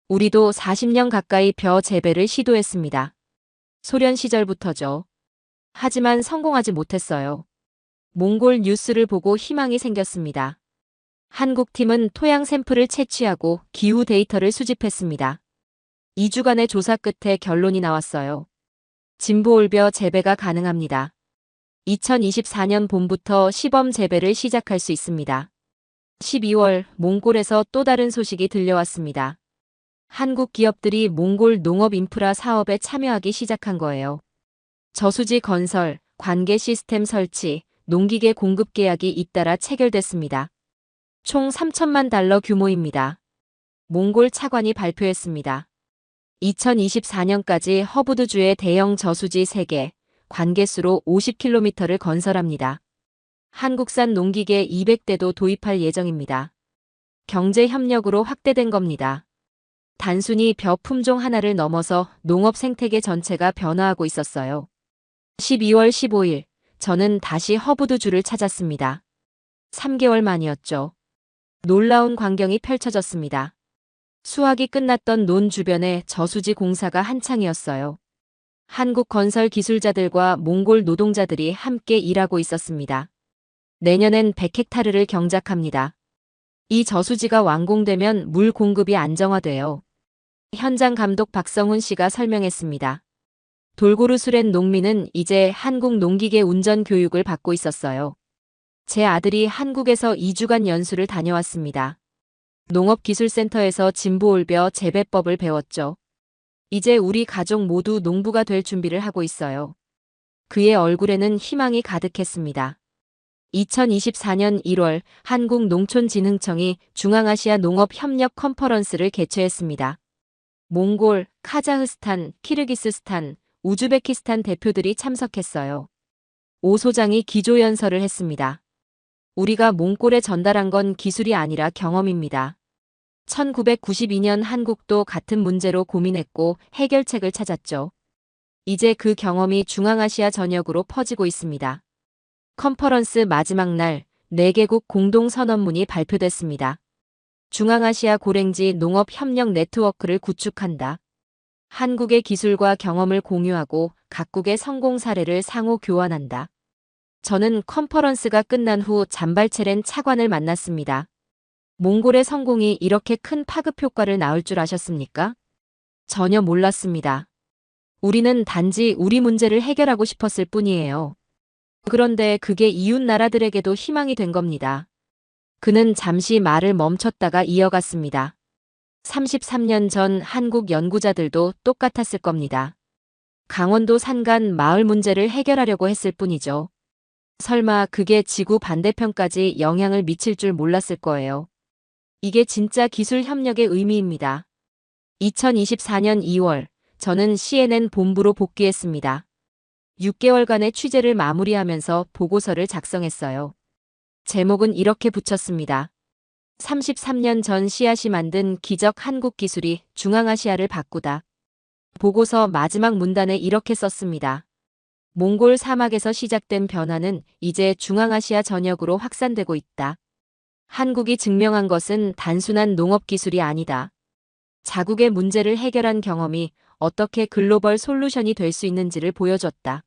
우리도 40년 가까이 벼 재배를 시도했습니다. 소련 시절부터죠. 하지만 성공하지 못했어요. 몽골 뉴스를 보고 희망이 생겼습니다. 한국팀은 토양 샘플을 채취하고 기후 데이터를 수집했습니다. 2주간의 조사 끝에 결론이 나왔어요. 진보올벼 재배가 가능합니다. 2024년 봄부터 시범 재배를 시작할 수 있습니다. 12월 몽골에서 또 다른 소식이 들려왔습니다. 한국 기업들이 몽골 농업 인프라 사업에 참여하기 시작한 거예요. 저수지 건설, 관계 시스템 설치, 농기계 공급 계약이 잇따라 체결됐습니다. 총 3천만 달러 규모입니다. 몽골 차관이 발표했습니다. 2024년까지 허브두주의 대형 저수지 3개, 관계수로 50km를 건설합니다. 한국산 농기계 200대도 도입할 예정입니다. 경제 협력으로 확대된 겁니다. 단순히 벼 품종 하나를 넘어서 농업 생태계 전체가 변화하고 있었어요. 12월 15일, 저는 다시 허브두주를 찾았습니다. 3개월 만이었죠. 놀라운 광경이 펼쳐졌습니다. 수확이 끝났던 논 주변에 저수지 공사가 한창이었어요. 한국 건설 기술자들과 몽골 노동자들이 함께 일하고 있었습니다. 내년엔 100헥타르를 경작합니다. 이 저수지가 완공되면 물 공급이 안정화돼요. 현장 감독 박성훈 씨가 설명했습니다. 돌고루 수련 농민은 이제 한국 농기계 운전 교육을 받고 있었어요. 제 아들이 한국에서 2주간 연수를 다녀왔습니다. 농업기술센터에서 진보올벼 재배법을 배웠죠. 이제 우리 가족 모두 농부가 될 준비를 하고 있어요. 그의 얼굴에는 희망이 가득했습니다. 2024년 1월 한국농촌진흥청이 중앙아시아 농업협력 컨퍼런스를 개최했습니다. 몽골, 카자흐스탄, 키르기스스탄, 우즈베키스탄 대표들이 참석했어요. 오 소장이 기조연설을 했습니다. 우리가 몽골에 전달한 건 기술이 아니라 경험입니다. 1992년 한국도 같은 문제로 고민했고 해결책을 찾았죠. 이제 그 경험이 중앙아시아 전역으로 퍼지고 있습니다. 컨퍼런스 마지막 날 4개국 공동선언문이 발표됐습니다. 중앙아시아 고랭지 농업협력 네트워크를 구축한다. 한국의 기술과 경험을 공유하고 각국의 성공 사례를 상호 교환한다. 저는 컨퍼런스가 끝난 후 잠발체렌 차관을 만났습니다. 몽골의 성공이 이렇게 큰 파급 효과를 낳을 줄 아셨습니까? 전혀 몰랐습니다. 우리는 단지 우리 문제를 해결하고 싶었을 뿐이에요. 그런데 그게 이웃 나라들에게도 희망이 된 겁니다. 그는 잠시 말을 멈췄다가 이어갔습니다. 33년 전 한국 연구자들도 똑같았을 겁니다. 강원도 산간 마을 문제를 해결하려고 했을 뿐이죠. 설마 그게 지구 반대편까지 영향을 미칠 줄 몰랐을 거예요. 이게 진짜 기술 협력의 의미입니다. 2024년 2월, 저는 CNN 본부로 복귀했습니다. 6개월간의 취재를 마무리하면서 보고서를 작성했어요. 제목은 이렇게 붙였습니다. 33년 전 씨앗이 만든 기적 한국 기술이 중앙아시아를 바꾸다. 보고서 마지막 문단에 이렇게 썼습니다. 몽골 사막에서 시작된 변화는 이제 중앙아시아 전역으로 확산되고 있다. 한국이 증명한 것은 단순한 농업 기술이 아니다. 자국의 문제를 해결한 경험이 어떻게 글로벌 솔루션이 될 수 있는지를 보여줬다.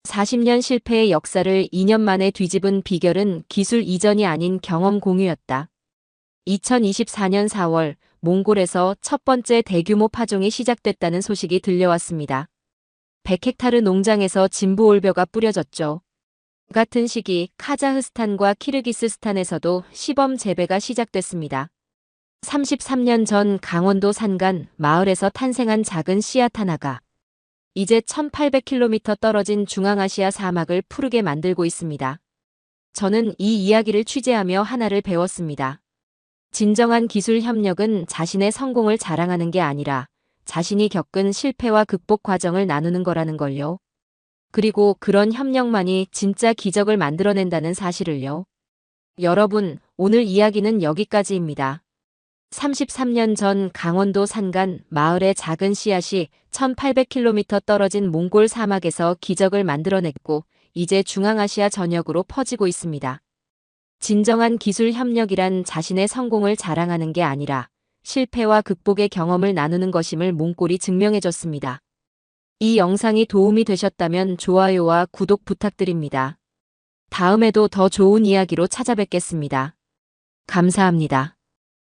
40년 실패의 역사를 2년 만에 뒤집은 비결은 기술 이전이 아닌 경험 공유였다. 2024년 4월 몽골에서 첫 번째 대규모 파종이 시작됐다는 소식이 들려왔습니다. 100헥타르 농장에서 진부올벼가 뿌려졌죠. 같은 시기 카자흐스탄과 키르기스스탄에서도 시범 재배가 시작됐습니다. 33년 전 강원도 산간 마을에서 탄생한 작은 씨앗 하나가 이제 1800km 떨어진 중앙아시아 사막을 푸르게 만들고 있습니다. 저는 이 이야기를 취재하며 하나를 배웠습니다. 진정한 기술 협력은 자신의 성공을 자랑하는 게 아니라 자신이 겪은 실패와 극복 과정을 나누는 거라는 걸요. 그리고 그런 협력만이 진짜 기적을 만들어낸다는 사실을요. 여러분, 오늘 이야기는 여기까지입니다. 33년 전 강원도 산간 마을의 작은 씨앗이 1800km 떨어진 몽골 사막에서 기적을 만들어냈고 이제 중앙아시아 전역으로 퍼지고 있습니다. 진정한 기술 협력이란 자신의 성공을 자랑하는 게 아니라 실패와 극복의 경험을 나누는 것임을 몽골이 증명해줬습니다. 이 영상이 도움이 되셨다면 좋아요와 구독 부탁드립니다. 다음에도 더 좋은 이야기로 찾아뵙겠습니다. 감사합니다.